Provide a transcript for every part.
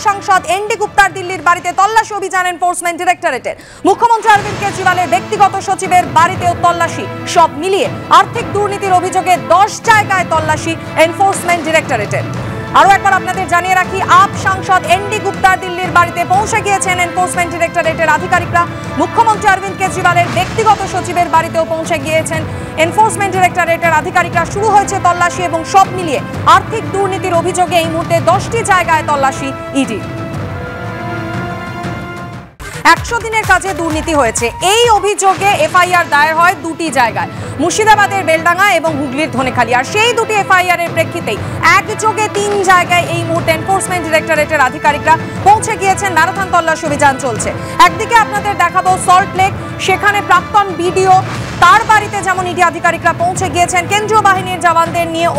সাংসদ এনডি গুপ্তার দিল্লির বাড়িতে তল্লাশি অভিযান এনফোর্সমেন্ট ডিরেক্টরেটের। মুখ্যমন্ত্রী অরবিন্দ কেজরিওয়ালের ব্যক্তিগত সচিবের বাড়িতেও তল্লাশি। সব মিলিয়ে আর্থিক দুর্নীতির অভিযোগে 10 জায়গায় তল্লাশি এনফোর্সমেন্ট ডিরেক্টরেটের। আরো একবার আপনাদের জানিয়ে রাখি, আপ সাংসদ এনডি গুপ্তার দিল্লির বাড়িতে পৌঁছে গিয়েছেন এনফোর্সমেন্ট ডিরেক্টরেটের আধিকারিকরা। মুখ্যমন্ত্রী অরবিন্দ কেজরিওয়ালের ব্যক্তিগত সচিবের বাড়িতেও পৌঁছে গিয়েছেন এনফোর্সমেন্ট ডিরেক্টরেটের আধিকারিকরা। শুরু হয়েছে তল্লাশি এবং সব মিলিয়ে আর্থিক দুর্নীতির অভিযোগে এই মুহূর্তে 10টি জায়গায় তল্লাশি ইডি। 100 দিনের কাজে দুর্নীতি হয়েছে এই অভিযোগে এফআইআর দায়ের হয় 2টি জায়গায়, মুর্শিদাবাদের বেলডাঙ্গা এবং হুগলির ধনেখালি। আর সেই 2টি এফআইআর এর প্রেক্ষিতেই একযোগে 3 জায়গায় এই মুহূর্তে এনফোর্সমেন্ট ডিরেক্টরেটের আধিকারিকরা পৌঁছে গিয়েছেন। ম্যারাথন তল্লাশি অভিযান চলছে। একদিকে আপনাদের দেখাবো সল্ট লেক, সেখানে প্রাক্তন বিডিও তার বাড়িতে যেমন ইডি আধিকারিকরা পৌঁছে গিয়েছেন। কেন্দ্রীয় বাহিনীর জওয়ানদের নিয়ে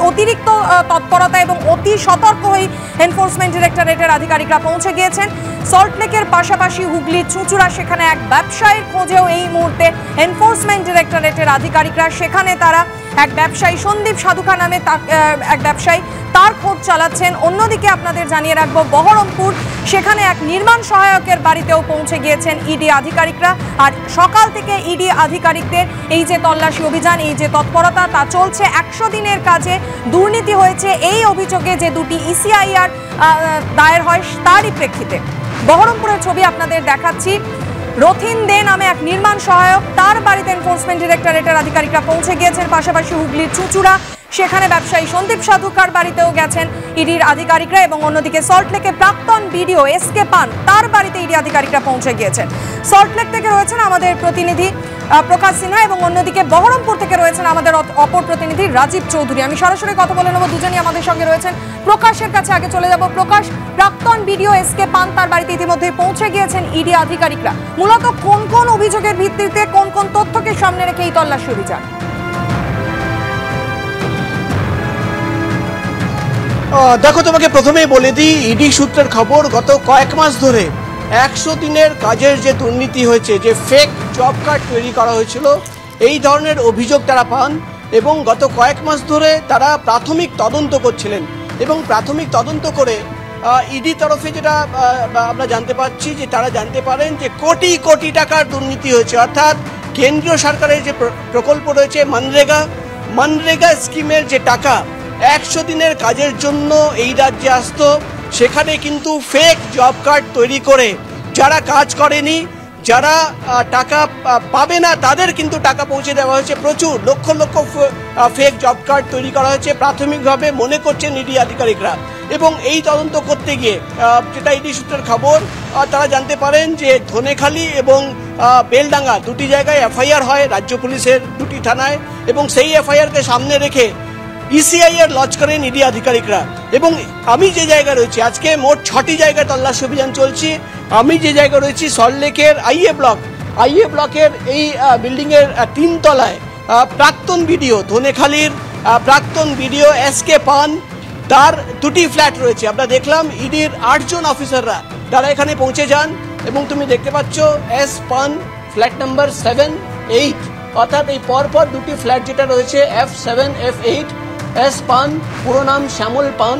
অতিরিক্ত তৎপরতা এবং অতি সতর্ক হয়ে এনফোর্সমেন্ট ডিরেক্টরেটের আধিকারিকরা পৌঁছে গিয়েছেন। সল্টলেকের পাশাপাশি হুগলির চুঁচুড়া, সেখানে এক ব্যবসায়ীর খোঁজেও এই মুহূর্তে এনফোর্সমেন্ট ডিরেক্টরেটের আধিকারিকরা সেখানে তারা এক ব্যবসায়ী সন্দীপ সাধুকা নামে এক ব্যবসায়ী তার খোঁজ চালাচ্ছেন। অন্যদিকে আপনাদের জানিয়ে রাখবো বহরমপুর, সেখানে এক নির্মাণ সহায়কের বাড়িতেও পৌঁছে গিয়েছেন ইডি আধিকারিকরা। আর সকাল থেকে ইডি আধিকারিকদের এই যে তল্লাশি অভিযান, এই যে তৎপরতা তা চলছে। 100 দিনের কাজে দুর্নীতি হয়েছে এই অভিযোগে যে 2টি ইসিআইআর দায়ের হয় তারই প্রেক্ষিতে বহরমপুরের ছবি আপনাদের দেখাচ্ছি। রথিন দে নামে এক নির্মাণ সহায়ক, তার বাড়িতে এনফোর্সমেন্ট ডিরেক্টরেটের আধিকারিকরা পৌঁছে গিয়েছেন। পাশাপাশি হুগলির চুঁচুড়া, সেখানে ব্যবসায়ী সন্দীপ সাধুকার বাড়িতেও গেছেন ইডির আধিকারিকরা। এবং অন্যদিকে সল্টলেকে প্রাক্তন বিডিও এসকে পান, তার বাড়িতে ইডি আধিকারিকরা পৌঁছে গিয়েছেন। সল্টলেক থেকে রয়েছেন আমাদের প্রতিনিধি প্রকাশ সিনহা এবং অন্যদিকে বহরমপুর থেকে রয়েছেন আমাদের অপর প্রতিনিধি রাজীব চৌধুরী। আমি সরাসরি কথা বলে নেব, দুজনই আমাদের সঙ্গে রয়েছেন। প্রকাশের কাছে আগে চলে যাব। প্রকাশ, প্রাক্তন বিডিও এসকে পান তার বাড়িতে ইতিমধ্যে পৌঁছে গিয়েছেন ইডি আধিকারিকরা। মূলত কোন কোন অভিযোগের ভিত্তিতে, কোন কোন তথ্যকে সামনে রেখে এই তল্লাশি অভিযান? দেখো, তোমাকে প্রথমেই বলে দিই, ইডি সূত্রের খবর, গত কয়েক মাস ধরে 100 দিনের কাজের যে দুর্নীতি হয়েছে, যে ফেক জব কার্ড তৈরি করা হয়েছিল, এই ধরনের অভিযোগ তারা পান এবং গত কয়েক মাস ধরে তারা প্রাথমিক তদন্ত করছিলেন। এবং প্রাথমিক তদন্ত করে ইডি তরফে যেটা আমরা জানতে পারছি যে তারা জানতে পারেন যে কোটি কোটি টাকার দুর্নীতি হয়েছে। অর্থাৎ কেন্দ্রীয় সরকারের যে প্রকল্প রয়েছে মনরেগা স্কিমের যে টাকা 100 দিনের কাজের জন্য এই রাজ্যে আসতো, সেখানে কিন্তু ফেক জব কার্ড তৈরি করে যারা কাজ করেনি, যারা টাকা পাবে না, তাদের কিন্তু টাকা পৌঁছে দেওয়া হয়েছে। প্রচুর lakh lakh fake job card তৈরি করা হয়েছে প্রাথমিকভাবে মনে করছেন ইডি আধিকারিকরা। এবং এই তদন্ত করতে গিয়ে যেটা ইডি সূত্রের খবর, তারা জানতে পারেন যে ধনেখালি এবং বেলডাঙ্গা 2টি জায়গায় এফআইআর হয় রাজ্য পুলিশের 2টি থানায়। এবং সেই এফআইআরকে সামনে রেখে ইসিআইআর লঞ্চ করেন ইডি আধিকারিকরা। এবং আমি যে জায়গায় রয়েছি, আজকে মোট 6টি জায়গায় তল্লাশি অভিযান চলছে। আমি যে জায়গায় রয়েছি সল্টলেকের আইএ ব্লকের এই বিল্ডিংয়ের 3 তলায় প্রাক্তন বিডিও ধনেখালির প্রাক্তন বিডিও এসকে পান, তার 2টি ফ্ল্যাট রয়েছে। আমরা দেখলাম ইডির 8 জন অফিসাররা তারা এখানে পৌঁছে যান এবং তুমি দেখতে পাচ্ছ এস পান ফ্ল্যাট নাম্বার 7, 8, অর্থাৎ এই পরপর 2টি ফ্ল্যাট যেটা রয়েছে F7, F8। এস পান, পুরো নাম শ্যামল পান,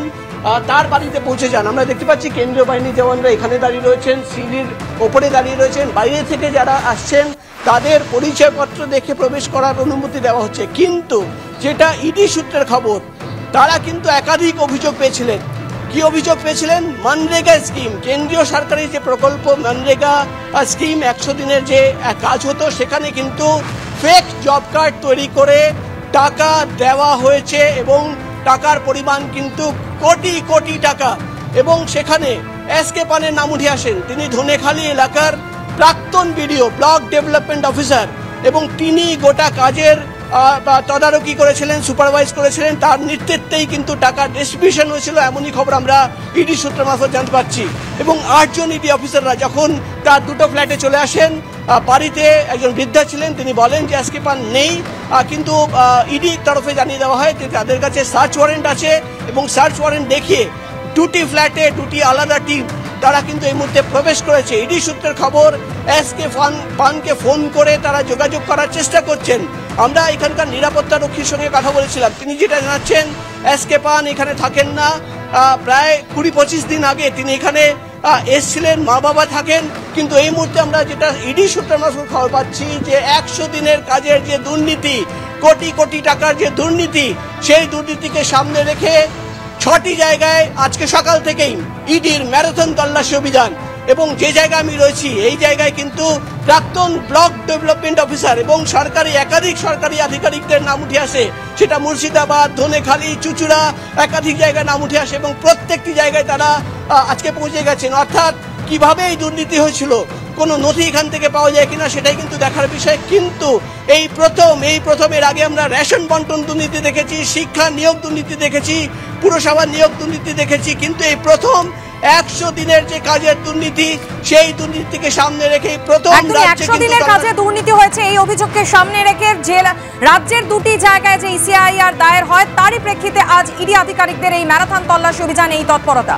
তার বাড়িতে পৌঁছে যান। আমরা দেখতে পাচ্ছি কেন্দ্রীয় বাহিনীর জওয়ানরা এখানে দাঁড়িয়ে রয়েছেন, সিঁড়ির ওপরে দাঁড়িয়ে রয়েছেন। বাইরে থেকে যারা আসছেন তাদের পরিচয়পত্র দেখে প্রবেশ করার অনুমতি দেওয়া হচ্ছে। কিন্তু যেটা ইডি সূত্রের খবর, তারা কিন্তু একাধিক অভিযোগ পেয়েছিলেন। কি অভিযোগ পেয়েছিলেন? মনরেগা স্কিম, কেন্দ্রীয় সরকারের যে প্রকল্প মনরেগা স্কিম, 100 দিনের যে কাজ হতো, সেখানে কিন্তু ফেক জব কার্ড তৈরি করে টাকা দেওয়া হয়েছে এবং টাকার পরিমাণ কিন্তু কোটি কোটি টাকা। এবং সেখানে এসকে পানের নাম উঠে আসেন। তিনি ধনেখালি এলাকার প্রাক্তন বিডিও, ব্লক ডেভেলপমেন্ট অফিসার, এবং তিনি গোটা কাজের তদারকি করেছিলেন, সুপারভাইজ করেছিলেন। তার নেতৃত্বেই কিন্তু টাকা ডিস্ট্রিবিউশন হয়েছিল, এমনই খবর আমরা ইডি সূত্র মারফত জানতে পারছি। এবং 8 জন ইডি অফিসাররা যখন তার 2টো ফ্ল্যাটে চলে আসেন, বাড়িতে একজন বৃদ্ধা ছিলেন, তিনি বলেন যে এসকে পান নেই, কিন্তু ইডি তরফে জানিয়ে দেওয়া হয় যে তাদের কাছে সার্চ ওয়ারেন্ট আছে। এবং সার্চ ওয়ারেন্ট দেখিয়ে 2টি ফ্ল্যাটে 2টি আলাদা টিম তারা কিন্তু এই মুহূর্তে প্রবেশ করেছে। ইডি সূত্রের খবর, এসকে পানকে ফোন করে তারা যোগাযোগ করার চেষ্টা করছেন। আমরা এখানকার নিরাপত্তা রক্ষীর সঙ্গে কথা বলেছিলাম, তিনি যেটা জানাচ্ছেন এসকে পান এখানে থাকেন না, প্রায় 20-25 দিন আগে তিনি এখানে এসছিলেন, মা বাবা থাকেন, কিন্তু এই মুহূর্তে আমরা যেটা ইডি সূত্রে আমরা খবর পাচ্ছি যে 100 দিনের কাজের যে দুর্নীতি, কোটি কোটি টাকার যে দুর্নীতি, সেই দুর্নীতিকে সামনে রেখে 6টি জায়গায় আজকে সকাল থেকেই ইডির ম্যারাথন তল্লাশি অভিযান। এবং যে জায়গায় আমি রয়েছি এই জায়গায় কিন্তু প্রাক্তন ব্লক ডেভেলপমেন্ট অফিসার এবং একাধিক সরকারি আধিকারিকদের নাম উঠে আসে, সেটা মুর্শিদাবাদ, ধনেখালি, চুচুড়া, একাধিক জায়গায় নাম উঠে আসে এবং প্রত্যেকটি জায়গায় তারা আজকে পৌঁছে গেছেন। অর্থাৎ কিভাবে এই দুর্নীতি হয়েছিল, কোনো নথি এখান থেকে পাওয়া যায় কিনা সেটাই কিন্তু দেখার বিষয়। কিন্তু এই প্রথম এর আগে আমরা রেশন বন্টন দুর্নীতি দেখেছি, শিক্ষা নিয়োগ দুর্নীতি দেখেছি, পুরসভা নিয়োগ দুর্নীতি দেখেছি, কিন্তু এই প্রথম 100 দিনের যে কাজের দুর্নীতি, সেই দুর্নীতিকে সামনে রেখে প্রথম 100 দিনের কাজে দুর্নীতি হয়েছে এই অভিযোগকে সামনে রেখে রাজ্যের দুটি জায়গায় যে ইসিআইআর দায়ের হয় তারই প্রেক্ষিতে আজ ইডি আধিকারিকদের এই ম্যারাথন তল্লাশি অভিযান, এই তৎপরতা।